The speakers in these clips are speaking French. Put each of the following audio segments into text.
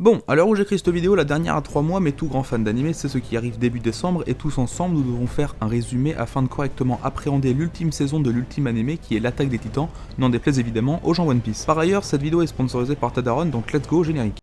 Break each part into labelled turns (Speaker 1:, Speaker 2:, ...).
Speaker 1: Bon, à l'heure où j'écris cette vidéo, la dernière à 3 mois, mais tout grand fan d'anime, c'est ce qui arrive début décembre, et tous ensemble nous devons faire un résumé afin de correctement appréhender l'ultime saison de l'ultime animé qui est l'attaque des titans, n'en déplaise évidemment aux gens One Piece. Par ailleurs, cette vidéo est sponsorisée par Tadaron, donc let's go générique.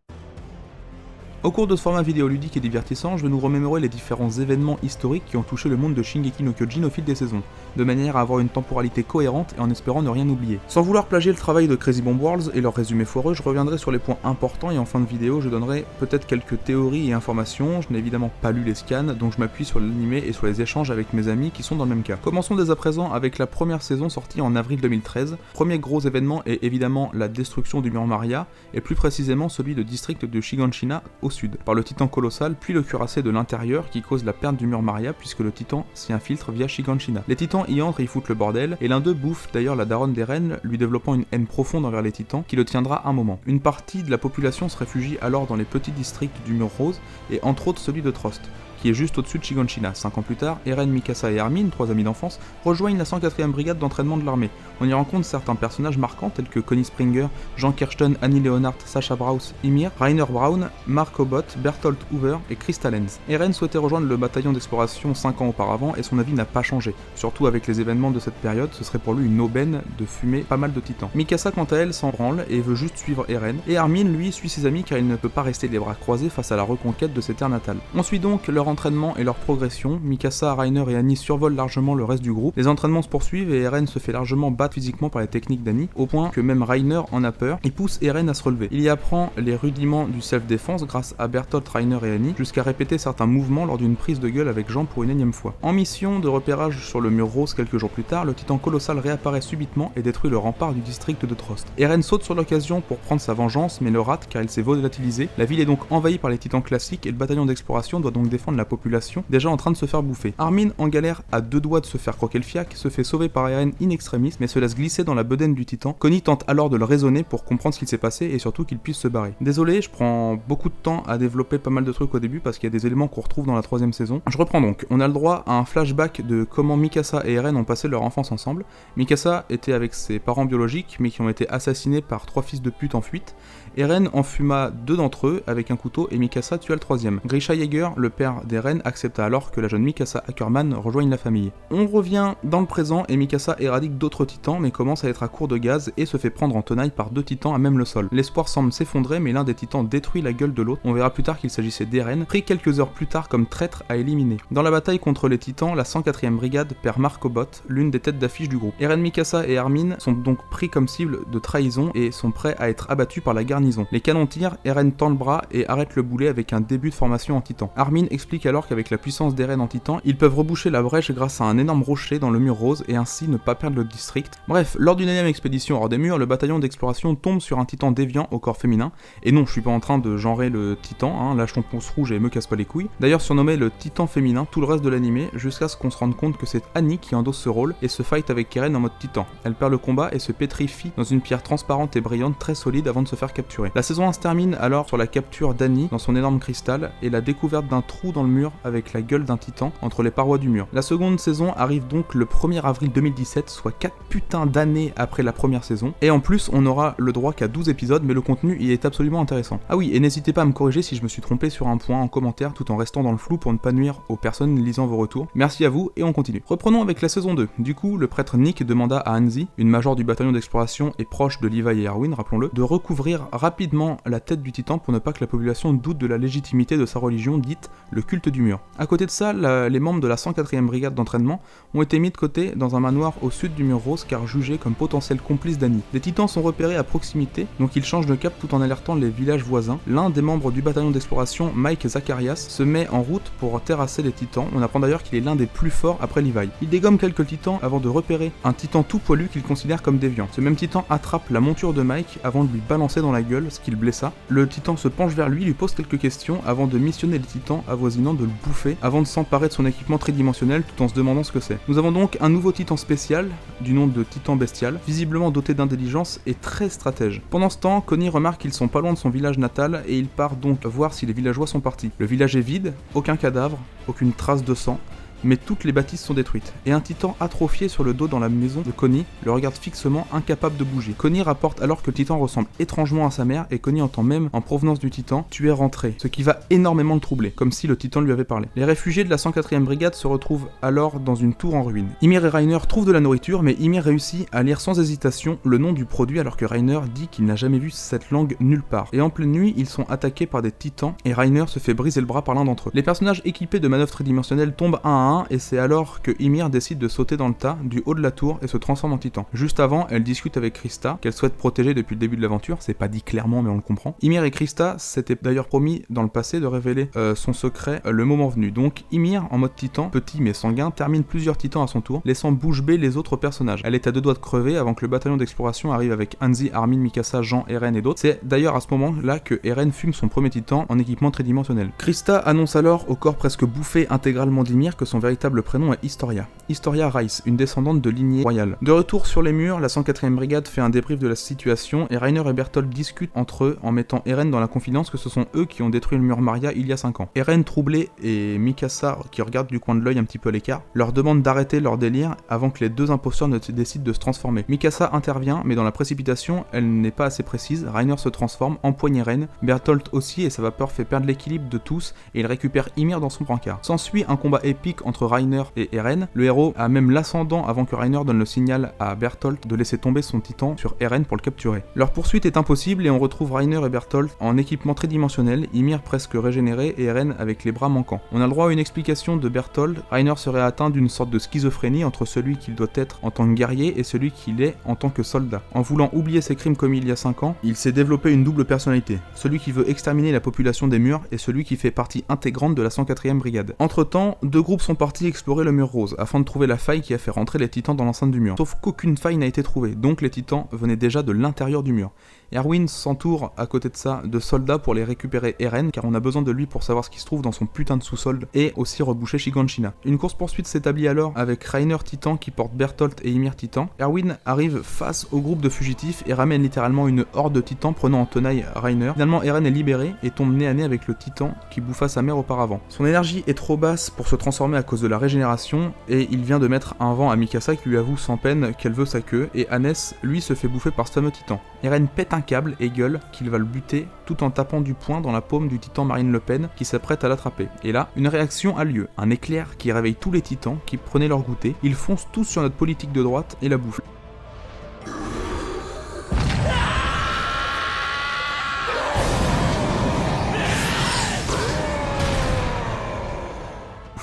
Speaker 1: Au cours de ce format vidéoludique et divertissant, je vais nous remémorer les différents événements historiques qui ont touché le monde de Shingeki no Kyojin au fil des saisons, de manière à avoir une temporalité cohérente et en espérant ne rien oublier. Sans vouloir plagier le travail de Crazy Bomb Worlds et leur résumé foireux, je reviendrai sur les points importants et en fin de vidéo, je donnerai peut-être quelques théories et informations. Je n'ai évidemment pas lu les scans, donc je m'appuie sur l'animé et sur les échanges avec mes amis qui sont dans le même cas. Commençons dès à présent avec la première saison sortie en avril 2013. Premier gros événement est évidemment la destruction du mur Maria, et plus précisément celui du district de Shiganshina au sud, par le titan colossal, puis le cuirassé de l'intérieur qui cause la perte du mur Maria puisque le titan s'y infiltre via Shiganshina. Les titans y entrent et y foutent le bordel, et l'un d'eux bouffe d'ailleurs la daronne des reines, lui développant une haine profonde envers les titans qui le tiendra un moment. Une partie de la population se réfugie alors dans les petits districts du mur rose, et entre autres celui de Trost, qui est juste au-dessus de Shiganshina. 5 ans plus tard, Eren, Mikasa et Armin, 3 amis d'enfance, rejoignent la 104e brigade d'entraînement de l'armée. On y rencontre certains personnages marquants tels que Connie Springer, Jean Kirsten, Annie Leonhardt, Sasha Braus, Ymir, Rainer Braun, Mark Obot, Bertolt Hoover et Krista Lenz. Eren souhaitait rejoindre le bataillon d'exploration 5 ans auparavant et son avis n'a pas changé. Surtout avec les événements de cette période, ce serait pour lui une aubaine de fumer pas mal de titans. Mikasa quant à elle s'en branle et veut juste suivre Eren, et Armin lui suit ses amis car il ne peut pas rester les bras croisés face à la reconquête de ses terres natales. On suit donc leur entraînement et leur progression. Mikasa, Rainer et Annie survolent largement le reste du groupe. Les entraînements se poursuivent et Eren se fait largement battre physiquement par les techniques d'Annie, au point que même Rainer en a peur et pousse Eren à se relever. Il y apprend les rudiments du self-défense grâce à Bertolt, Rainer et Annie, jusqu'à répéter certains mouvements lors d'une prise de gueule avec Jean pour une énième fois. En mission de repérage sur le mur rose quelques jours plus tard, le titan colossal réapparaît subitement et détruit le rempart du district de Trost. Eren saute sur l'occasion pour prendre sa vengeance mais le rate car il s'est volatilisé. La ville est donc envahie par les titans classiques et le bataillon d'exploration doit donc défendre la population déjà en train de se faire bouffer. Armin, en galère à deux doigts de se faire croquer le fiac, se fait sauver par Eren in extremis mais se laisse glisser dans la bedaine du titan. Connie tente alors de le raisonner pour comprendre ce qu'il s'est passé et surtout qu'il puisse se barrer. Désolé, je prends beaucoup de temps à développer pas mal de trucs au début parce qu'il y a des éléments qu'on retrouve dans la 3ème saison. Je reprends donc. On a le droit à un flashback de comment Mikasa et Eren ont passé leur enfance ensemble. Mikasa était avec ses parents biologiques mais qui ont été assassinés par 3 fils de pute en fuite. Eren en fuma 2 d'entre eux avec un couteau et Mikasa tua le 3e. Grisha Yeager, le père d'Eren, accepta alors que la jeune Mikasa Ackerman rejoigne la famille. On revient dans le présent et Mikasa éradique d'autres titans mais commence à être à court de gaz et se fait prendre en tenaille par 2 titans à même le sol. L'espoir semble s'effondrer mais l'un des titans détruit la gueule de l'autre. On verra plus tard qu'il s'agissait d'Eren, pris quelques heures plus tard comme traître à éliminer. Dans la bataille contre les titans, la 104e brigade perd Mark Obot, l'une des têtes d'affiche du groupe. Eren, Mikasa et Armin sont donc pris comme cible de trahison et sont prêts à être abattus par la garnison. Les canons tirent, Eren tend le bras et arrête le boulet avec un début de formation en titan. Armin explique alors qu'avec la puissance d'Eren en titan, ils peuvent reboucher la brèche grâce à un énorme rocher dans le mur rose et ainsi ne pas perdre le district. Bref, lors d'une énième expédition hors des murs, le bataillon d'exploration tombe sur un titan déviant au corps féminin. Et non, je suis pas en train de genrer le titan, lâche ton pouce rouge et me casse pas les couilles. D'ailleurs surnommé le titan féminin tout le reste de l'animé, jusqu'à ce qu'on se rende compte que c'est Annie qui endosse ce rôle et se fight avec Eren en mode titan. Elle perd le combat et se pétrifie dans une pierre transparente et brillante très solide avant de se faire capturer. La saison 1 se termine alors sur la capture d'Annie dans son énorme cristal et la découverte d'un trou dans le mur avec la gueule d'un titan entre les parois du mur. La seconde saison arrive donc le 1er avril 2017, soit 4 putains d'années après la première saison. Et en plus, on aura le droit qu'à 12 épisodes, mais le contenu y est absolument intéressant. Ah oui, et n'hésitez pas à me corriger si je me suis trompé sur un point en commentaire tout en restant dans le flou pour ne pas nuire aux personnes lisant vos retours. Merci à vous et on continue. Reprenons avec la saison 2. Du coup, le prêtre Nick demanda à Hanzi, une major du bataillon d'exploration et proche de Levi et Erwin, rappelons-le, de recouvrir rapidement la tête du titan pour ne pas que la population doute de la légitimité de sa religion dite le culte du mur. À côté de ça, les membres de la 104e brigade d'entraînement ont été mis de côté dans un manoir au sud du mur rose car jugés comme potentiels complices d'Annie. Des titans sont repérés à proximité, donc ils changent de cap tout en alertant les villages voisins. L'un des membres du bataillon d'exploration, Mike Zacharias, se met en route pour terrasser les titans. On apprend d'ailleurs qu'il est l'un des plus forts après Levi. Il dégomme quelques titans avant de repérer un titan tout poilu qu'il considère comme déviant. Ce même titan attrape la monture de Mike avant de lui balancer dans la gueule, ce qui le blessa. Le titan se penche vers lui pose quelques questions avant de missionner les titans avoisinants de le bouffer avant de s'emparer de son équipement tridimensionnel tout en se demandant ce que c'est. Nous avons donc un nouveau titan spécial, du nom de titan bestial, visiblement doté d'intelligence et très stratège. Pendant ce temps, Connie remarque qu'ils sont pas loin de son village natal et il part donc voir si les villageois sont partis. Le village est vide, aucun cadavre, aucune trace de sang, mais toutes les bâtisses sont détruites. Et un titan atrophié sur le dos dans la maison de Connie le regarde fixement, incapable de bouger. Connie rapporte alors que le titan ressemble étrangement à sa mère et Connie entend même, en provenance du titan, tu es rentré, ce qui va énormément le troubler, comme si le titan lui avait parlé. Les réfugiés de la 104e brigade se retrouvent alors dans une tour en ruine. Ymir et Reiner trouvent de la nourriture, mais Ymir réussit à lire sans hésitation le nom du produit alors que Reiner dit qu'il n'a jamais vu cette langue nulle part. Et en pleine nuit, ils sont attaqués par des titans et Reiner se fait briser le bras par l'un d'entre eux. Les personnages équipés de manœuvres tridimensionnelles tombent un à un et c'est alors que Ymir décide de sauter dans le tas du haut de la tour et se transforme en titan. Juste avant, elle discute avec Krista, qu'elle souhaite protéger depuis le début de l'aventure, c'est pas dit clairement mais on le comprend. Ymir et Krista s'étaient d'ailleurs promis dans le passé de révéler son secret le moment venu. Donc Ymir, en mode titan, petit mais sanguin, termine plusieurs titans à son tour, laissant bouche bée les autres personnages. Elle est à deux doigts de crever avant que le bataillon d'exploration arrive avec Hanzi, Armin, Mikasa, Jean, Eren et d'autres. C'est d'ailleurs à ce moment-là que Eren fume son premier titan en équipement tridimensionnel. Krista annonce alors au corps presque bouffé intégralement d'Ymir que son véritable prénom est Historia. Historia Reiss, une descendante de lignée royale. De retour sur les murs, la 104e brigade fait un débrief de la situation et Reiner et Berthold discutent entre eux en mettant Eren dans la confidence que ce sont eux qui ont détruit le mur Maria il y a 5 ans. Eren troublé et Mikasa, qui regarde du coin de l'œil un petit peu à l'écart, leur demande d'arrêter leur délire avant que les deux imposteurs ne décident de se transformer. Mikasa intervient, mais dans la précipitation, elle n'est pas assez précise. Reiner se transforme, empoigne Eren, Berthold aussi et sa vapeur fait perdre l'équilibre de tous et il récupère Ymir dans son brancard. S'ensuit un combat épique entre Reiner et Eren. Le héros a même l'ascendant avant que Reiner donne le signal à Berthold de laisser tomber son titan sur Eren pour le capturer. Leur poursuite est impossible et on retrouve Reiner et Berthold en équipement tridimensionnel, Ymir presque régénéré et Eren avec les bras manquants. On a le droit à une explication de Berthold. Reiner serait atteint d'une sorte de schizophrénie entre celui qu'il doit être en tant que guerrier et celui qu'il est en tant que soldat. En voulant oublier ses crimes commis il y a 5 ans, il s'est développé une double personnalité, celui qui veut exterminer la population des murs et celui qui fait partie intégrante de la 104e brigade. Entre-temps, deux groupes sont partis explorer le mur rose afin de trouver la faille qui a fait rentrer les titans dans l'enceinte du mur. Sauf qu'aucune faille n'a été trouvée, donc les titans venaient déjà de l'intérieur du mur. Erwin s'entoure à côté de ça de soldats pour les récupérer Eren, car on a besoin de lui pour savoir ce qui se trouve dans son putain de sous-sol, et aussi reboucher Shiganshina. Une course-poursuite s'établit alors avec Reiner Titan qui porte Berthold et Ymir Titan. Erwin arrive face au groupe de fugitifs et ramène littéralement une horde de titans prenant en tenaille Reiner. Finalement Eren est libéré et tombe nez à nez avec le titan qui bouffa sa mère auparavant. Son énergie est trop basse pour se transformer à cause de la régénération, et il vient de mettre un vent à Mikasa qui lui avoue sans peine qu'elle veut sa queue, et Hannes lui se fait bouffer par ce fameux titan. Eren pète un câble et gueule qu'il va le buter tout en tapant du poing dans la paume du titan Marine Le Pen qui s'apprête à l'attraper. Et là, une réaction a lieu, un éclair qui réveille tous les titans qui prenaient leur goûter, ils foncent tous sur notre politique de droite et la bouffent.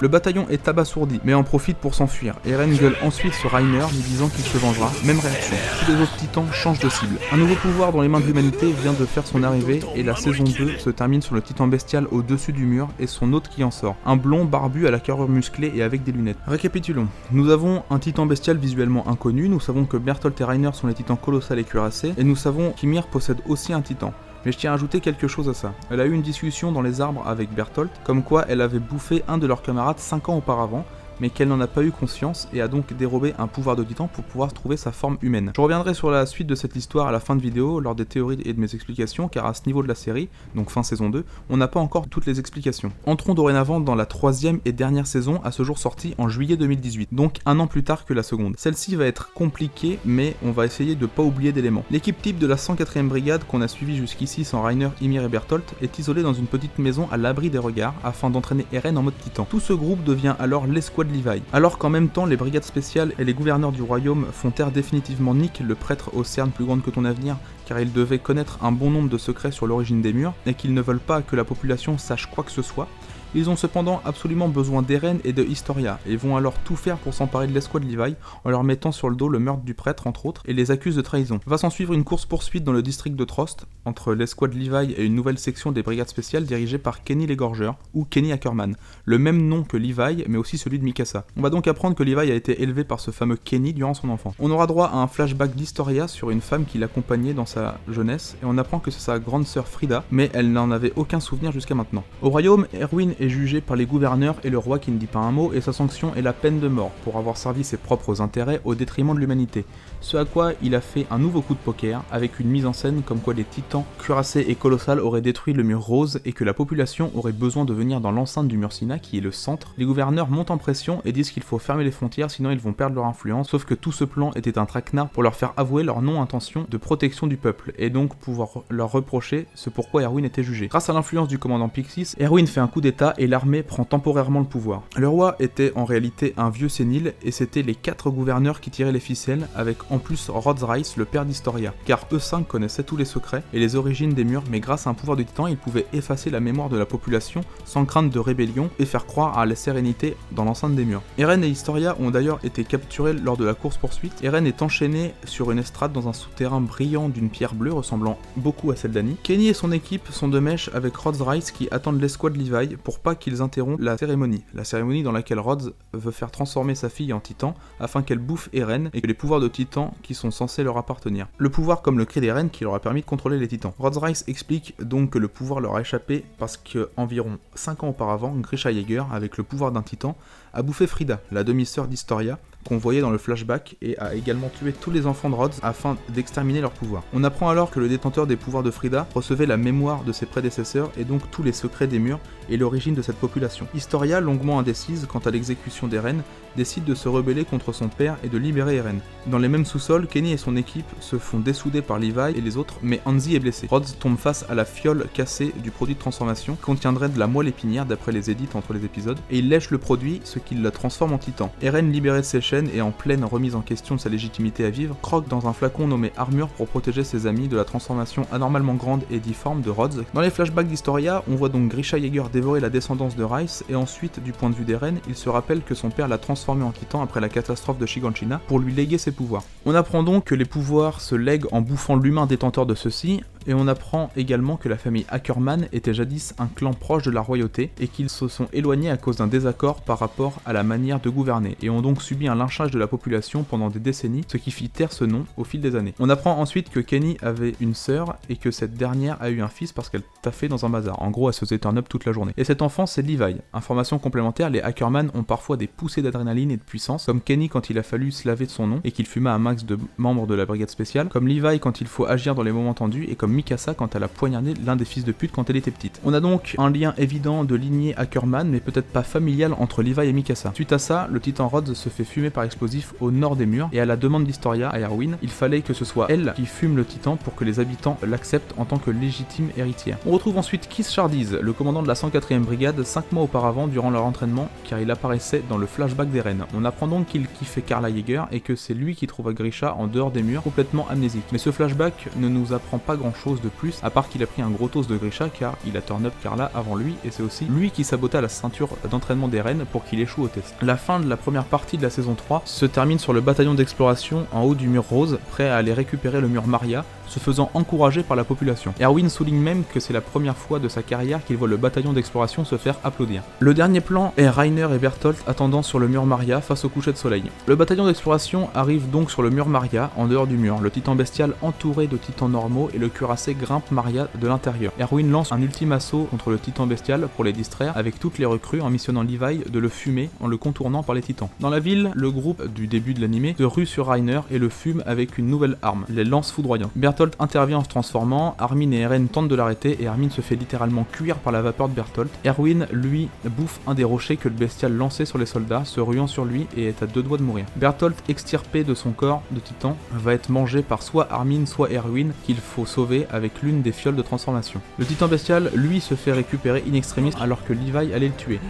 Speaker 1: Le bataillon est abasourdi, mais en profite pour s'enfuir. Eren gueule ensuite sur Reiner, lui disant qu'il se vengera. Même réaction. Tous les autres titans changent de cible. Un nouveau pouvoir dans les mains de l'humanité vient de faire son arrivée, et la saison 2 se termine sur le titan bestial au-dessus du mur et son hôte qui en sort. Un blond barbu à la carrure musclée et avec des lunettes. Récapitulons. Nous avons un titan bestial visuellement inconnu, nous savons que Berthold et Reiner sont les titans colossales et cuirassés, et nous savons qu'Ymir possède aussi un titan. Mais je tiens à ajouter quelque chose à ça. Elle a eu une discussion dans les arbres avec Berthold, comme quoi elle avait bouffé un de leurs camarades 5 ans auparavant, mais qu'elle n'en a pas eu conscience et a donc dérobé un pouvoir de titan pour pouvoir trouver sa forme humaine. Je reviendrai sur la suite de cette histoire à la fin de vidéo, lors des théories et de mes explications, car à ce niveau de la série, donc fin saison 2, on n'a pas encore toutes les explications. Entrons dorénavant dans la 3e et dernière saison, à ce jour sortie en juillet 2018, donc un an plus tard que la seconde. Celle-ci va être compliquée, mais on va essayer de pas oublier d'éléments. L'équipe type de la 104e brigade qu'on a suivie jusqu'ici sans Reiner, Ymir et Berthold est isolée dans une petite maison à l'abri des regards, afin d'entraîner Eren en mode titan. Tout ce groupe devient alors l'escouade Levi. Alors qu'en même temps, les brigades spéciales et les gouverneurs du royaume font taire définitivement Nick, le prêtre aux cernes plus grandes que ton avenir, car il devait connaître un bon nombre de secrets sur l'origine des murs, et qu'ils ne veulent pas que la population sache quoi que ce soit, ils ont cependant absolument besoin d'Eren et de Historia, et vont alors tout faire pour s'emparer de l'escouade Levi, en leur mettant sur le dos le meurtre du prêtre entre autres, et les accusent de trahison. Va s'en suivre une course-poursuite dans le district de Trost, entre l'escouade Levi et une nouvelle section des brigades spéciales dirigée par Kenny l'égorgeur, ou Kenny Ackerman, le même nom que Levi, mais aussi celui de Mikasa. On va donc apprendre que Levi a été élevé par ce fameux Kenny durant son enfance. On aura droit à un flashback d'Historia sur une femme qui l'accompagnait dans sa jeunesse, et on apprend que c'est sa grande sœur Frida, mais elle n'en avait aucun souvenir jusqu'à maintenant. Au royaume, Erwin est jugé par les gouverneurs et le roi qui ne dit pas un mot, et sa sanction est la peine de mort pour avoir servi ses propres intérêts au détriment de l'humanité. Ce à quoi il a fait un nouveau coup de poker, avec une mise en scène comme quoi les titans cuirassés et colossales auraient détruit le mur rose et que la population aurait besoin de venir dans l'enceinte du mur Sina qui est le centre. Les gouverneurs montent en pression et disent qu'il faut fermer les frontières sinon ils vont perdre leur influence, sauf que tout ce plan était un traquenard pour leur faire avouer leur non-intention de protection du peuple et donc pouvoir leur reprocher ce pourquoi Erwin était jugé. Grâce à l'influence du commandant Pixis, Erwin fait un coup d'état et l'armée prend temporairement le pouvoir. Le roi était en réalité un vieux sénile et c'était les 4 gouverneurs qui tiraient les ficelles, avec en plus Rhodes Rice, le père d'Historia, car eux 5 connaissaient tous les secrets et les origines des murs, mais grâce à un pouvoir de titan, ils pouvaient effacer la mémoire de la population sans crainte de rébellion et faire croire à la sérénité dans l'enceinte des murs. Eren et Historia ont d'ailleurs été capturés lors de la course-poursuite. Eren est enchaîné sur une estrade dans un souterrain brillant d'une pierre bleue ressemblant beaucoup à celle d'Annie. Kenny et son équipe sont de mèche avec Rhodes Rice qui attendent l'escouade Levi pour pas qu'ils interrompent la cérémonie dans laquelle Rhodes veut faire transformer sa fille en titan afin qu'elle bouffe Eren et que les pouvoirs de titan qui sont censés leur appartenir. Le pouvoir comme le cri d'Eren qui leur a permis de contrôler les titans. Rhodes Rice explique donc que le pouvoir leur a échappé parce que environ 5 ans auparavant, Grisha Yeager, avec le pouvoir d'un titan, a bouffé Frida, la demi-sœur d'Historia, qu'on voyait dans le flashback, et a également tué tous les enfants de Rhodes afin d'exterminer leur pouvoir. On apprend alors que le détenteur des pouvoirs de Frida recevait la mémoire de ses prédécesseurs et donc tous les secrets des murs et l'origine de cette population. Historia, longuement indécise quant à l'exécution d'Eren, décide de se rebeller contre son père et de libérer Eren. Dans les mêmes sous-sols, Kenny et son équipe se font dessouder par Levi et les autres, mais Hanzi est blessé. Rhodes tombe face à la fiole cassée du produit de transformation, qui contiendrait de la moelle épinière d'après les édits entre les épisodes, et il lèche le produit, ce qui la transforme en titan. Eren, libéré de ses chaînes et en pleine remise en question de sa légitimité à vivre, croque dans un flacon nommé armure pour protéger ses amis de la transformation anormalement grande et difforme de Rhodes. Dans les flashbacks d'Historia, on voit donc Grisha Yeager dévorer la descendance de Rice, et ensuite, du point de vue d'Eren, il se rappelle que son père l'a transformé en titan après la catastrophe de Shiganshina pour lui léguer ses pouvoirs. On apprend donc que les pouvoirs se lèguent en bouffant l'humain détenteur de ceux-ci, et on apprend également que la famille Ackerman était jadis un clan proche de la royauté et qu'ils se sont éloignés à cause d'un désaccord par rapport à la manière de gouverner et ont donc subi un lynchage de la population pendant des décennies, ce qui fit taire ce nom au fil des années. On apprend ensuite que Kenny avait une sœur et que cette dernière a eu un fils parce qu'elle taffait dans un bazar. En gros, elle se faisait turn up toute la journée. Et cet enfant, c'est Levi. Information complémentaire, les Ackerman ont parfois des poussées d'adrénaline et de puissance, comme Kenny quand il a fallu se laver de son nom et qu'il fuma un max de membres de la brigade spéciale, comme Levi quand il faut agir dans les moments tendus et comme Mikasa quand elle a poignardé l'un des fils de pute quand elle était petite. On a donc un lien évident de lignée Ackerman, mais peut-être pas familial entre Levi et Mikasa. Suite à ça, le titan Rhodes se fait fumer par explosif au nord des murs, et à la demande d'Historia à Erwin, il fallait que ce soit elle qui fume le titan pour que les habitants l'acceptent en tant que légitime héritière. On retrouve ensuite Kiss Chardiz, le commandant de la 104e brigade, 5 mois auparavant durant leur entraînement, car il apparaissait dans le flashback d'Eren. On apprend donc qu'il kiffait Karla Yeager et que c'est lui qui trouva Grisha en dehors des murs, complètement amnésique. Mais ce flashback ne nous apprend pas grand chose de plus, à part qu'il a pris un gros toast de Grisha car il a turn up Karla avant lui, et c'est aussi lui qui sabota la ceinture d'entraînement d'Eren pour qu'il échoue au test. La fin de la première partie de la saison 3 se termine sur le bataillon d'exploration en haut du mur rose, prêt à aller récupérer le mur Maria, se faisant encourager par la population. Erwin souligne même que c'est la première fois de sa carrière qu'il voit le bataillon d'exploration se faire applaudir. Le dernier plan est Reiner et Bertolt attendant sur le mur Maria face au coucher de soleil. Le bataillon d'exploration arrive donc sur le mur Maria, en dehors du mur, le titan bestial entouré de titans normaux et le cuirassé grimpe Maria de l'intérieur. Erwin lance un ultime assaut contre le titan bestial pour les distraire avec toutes les recrues en missionnant Levi de le fumer en le contournant par les titans. Dans la ville, le groupe du début de l'animé se rue sur Reiner et le fume avec une nouvelle arme, les lances foudroyantes. Bertolt intervient en se transformant, Armin et Eren tentent de l'arrêter et Armin se fait littéralement cuire par la vapeur de Bertolt. Erwin, lui, bouffe un des rochers que le bestial lançait sur les soldats, se ruant sur lui et est à 2 doigts de mourir. Bertolt, extirpé de son corps de titan, va être mangé par soit Armin soit Erwin qu'il faut sauver avec l'une des fioles de transformation. Le titan bestial, lui, se fait récupérer in extremis alors que Levi allait le tuer.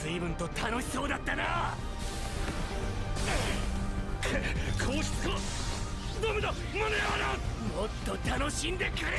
Speaker 2: 随分と楽しそうだったな。こうしつかダメだ、間に合わな。もっと楽しんでくれよ。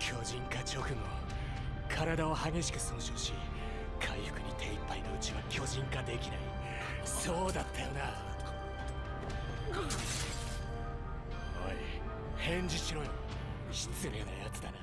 Speaker 2: 巨人化直後、体を激しく損傷し、回復に手一杯のうちは巨人化できない。そうだったよな。おい、返事しろよ。失礼なやつだな。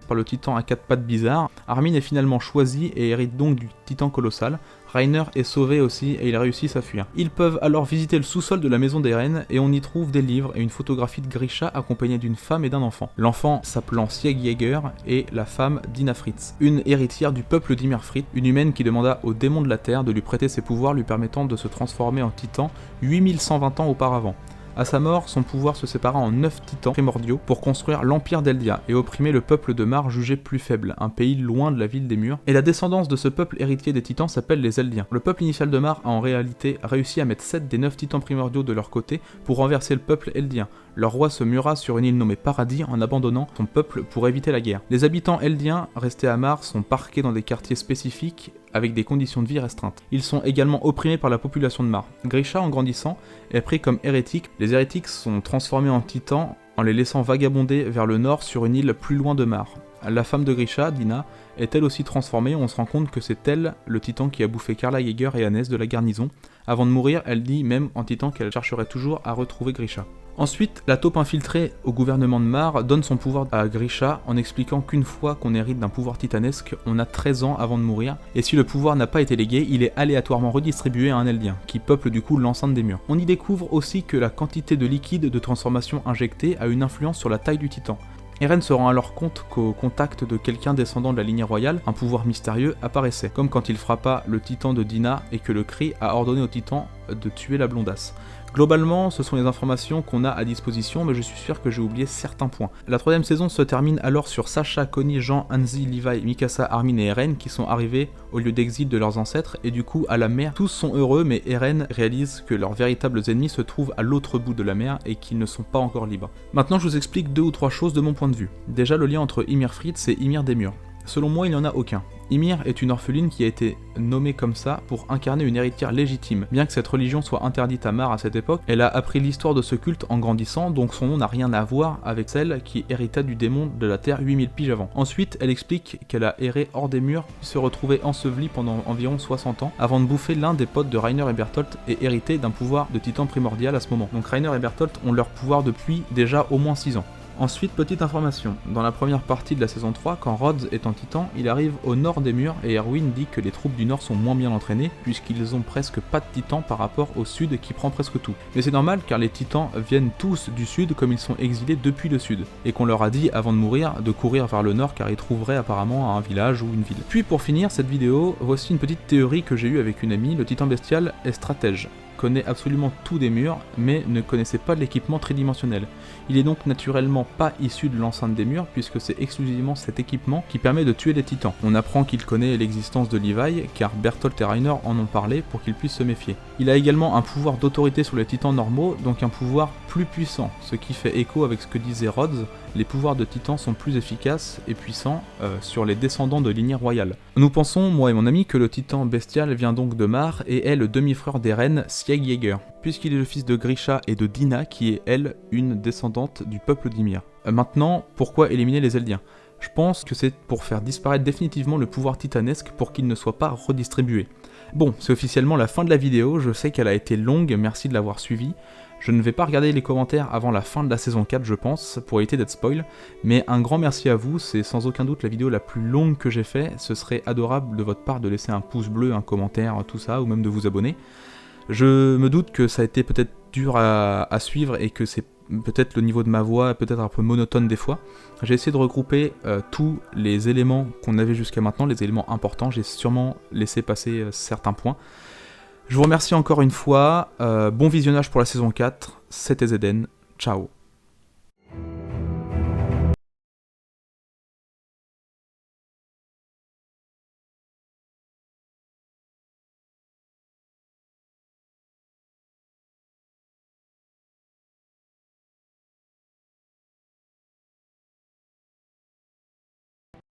Speaker 1: Par le titan à quatre pattes bizarre, Armin est finalement choisi et hérite donc du titan colossal. Reiner est sauvé aussi et ils réussissent à fuir. Ils peuvent alors visiter le sous-sol de la maison des reines et on y trouve des livres et une photographie de Grisha accompagnée d'une femme et d'un enfant. L'enfant s'appelant Sieg-Jäger et la femme Dina Fritz, une héritière du peuple d'Ymir-Fritz, une humaine qui demanda au démon de la terre de lui prêter ses pouvoirs lui permettant de se transformer en titan 8120 ans auparavant. À sa mort, son pouvoir se sépara en 9 titans primordiaux pour construire l'empire d'Eldia et opprimer le peuple de Mar jugé plus faible, un pays loin de la ville des murs. Et la descendance de ce peuple héritier des titans s'appelle les Eldiens. Le peuple initial de Mar a en réalité réussi à mettre 7 des 9 titans primordiaux de leur côté pour renverser le peuple Eldien. Leur roi se mura sur une île nommée Paradis en abandonnant son peuple pour éviter la guerre. Les habitants Eldiens restés à Mar sont parqués dans des quartiers spécifiques avec des conditions de vie restreintes. Ils sont également opprimés par la population de Mar. Grisha, en grandissant, est pris comme hérétique. Les hérétiques sont transformés en titans en les laissant vagabonder vers le nord sur une île plus loin de Mar. La femme de Grisha, Dina, est elle aussi transformée. On se rend compte que c'est elle, le titan qui a bouffé Karla Jäger et Hannes de la garnison. Avant de mourir, elle dit même en titan qu'elle chercherait toujours à retrouver Grisha. Ensuite, la taupe infiltrée au gouvernement de Mar donne son pouvoir à Grisha en expliquant qu'une fois qu'on hérite d'un pouvoir titanesque, on a 13 ans avant de mourir, et si le pouvoir n'a pas été légué, il est aléatoirement redistribué à un Eldien, qui peuple du coup l'enceinte des murs. On y découvre aussi que la quantité de liquide de transformation injecté a une influence sur la taille du titan. Eren se rend alors compte qu'au contact de quelqu'un descendant de la lignée royale, un pouvoir mystérieux apparaissait, comme quand il frappa le titan de Dina et que le cri a ordonné au titan de tuer la blondasse. Globalement, ce sont les informations qu'on a à disposition, mais je suis sûr que j'ai oublié certains points. La 3ème saison se termine alors sur Sasha, Connie, Jean, Hanzi, Levi, Mikasa, Armin et Eren qui sont arrivés au lieu d'exil de leurs ancêtres et du coup à la mer. Tous sont heureux, mais Eren réalise que leurs véritables ennemis se trouvent à l'autre bout de la mer et qu'ils ne sont pas encore libres. Maintenant, je vous explique 2 ou 3 choses de mon point de vue. Déjà, le lien entre Ymir-Fritz et Ymir des Murs. Selon moi, il n'y en a aucun. Ymir est une orpheline qui a été nommée comme ça pour incarner une héritière légitime. Bien que cette religion soit interdite à Mar à cette époque, elle a appris l'histoire de ce culte en grandissant, donc son nom n'a rien à voir avec celle qui héritait du démon de la Terre 8000 piges avant. Ensuite, elle explique qu'elle a erré hors des murs, puis se retrouvait ensevelie pendant environ 60 ans, avant de bouffer l'un des potes de Reiner et Bertholdt et hériter d'un pouvoir de titan primordial à ce moment. Donc Reiner et Bertholdt ont leur pouvoir depuis déjà au moins 6 ans. Ensuite, petite information, dans la première partie de la saison 3, quand Rhodes est en titan, il arrive au nord des murs et Erwin dit que les troupes du nord sont moins bien entraînées puisqu'ils ont presque pas de titans par rapport au sud qui prend presque tout. Mais c'est normal car les titans viennent tous du sud comme ils sont exilés depuis le sud et qu'on leur a dit avant de mourir de courir vers le nord car ils trouveraient apparemment un village ou une ville. Puis pour finir cette vidéo, voici une petite théorie que j'ai eue avec une amie, le titan bestial est stratège. Connaît absolument tout des murs, mais ne connaissait pas l'équipement tridimensionnel. Il est donc naturellement pas issu de l'enceinte des murs, puisque c'est exclusivement cet équipement qui permet de tuer les titans. On apprend qu'il connaît l'existence de Levi, car Bertholdt et Reiner en ont parlé pour qu'il puisse se méfier. Il a également un pouvoir d'autorité sur les titans normaux, donc un pouvoir plus puissant, ce qui fait écho avec ce que disait Rhodes, les pouvoirs de titans sont plus efficaces et puissants sur les descendants de lignée royale. Nous pensons, moi et mon ami, que le titan bestial vient donc de Mar et est le demi-frère d'Eren, Sieg-Jäger, puisqu'il est le fils de Grisha et de Dina, qui est elle une descendante du peuple d'Ymir. Maintenant, pourquoi éliminer les Eldiens ? Je pense que c'est pour faire disparaître définitivement le pouvoir titanesque pour qu'il ne soit pas redistribué. Bon, c'est officiellement la fin de la vidéo, je sais qu'elle a été longue, merci de l'avoir suivie. Je ne vais pas regarder les commentaires avant la fin de la saison 4 je pense, pour éviter d'être spoil, mais un grand merci à vous, c'est sans aucun doute la vidéo la plus longue que j'ai fait, ce serait adorable de votre part de laisser un pouce bleu, un commentaire, tout ça, ou même de vous abonner. Je me doute que ça a été peut-être dur à suivre et que c'est peut-être le niveau de ma voix peut-être un peu monotone des fois. J'ai essayé de regrouper tous les éléments qu'on avait jusqu'à maintenant, les éléments importants, j'ai sûrement laissé passer certains points. Je vous remercie encore une fois, bon visionnage pour la saison 4, c'était Zeden, ciao.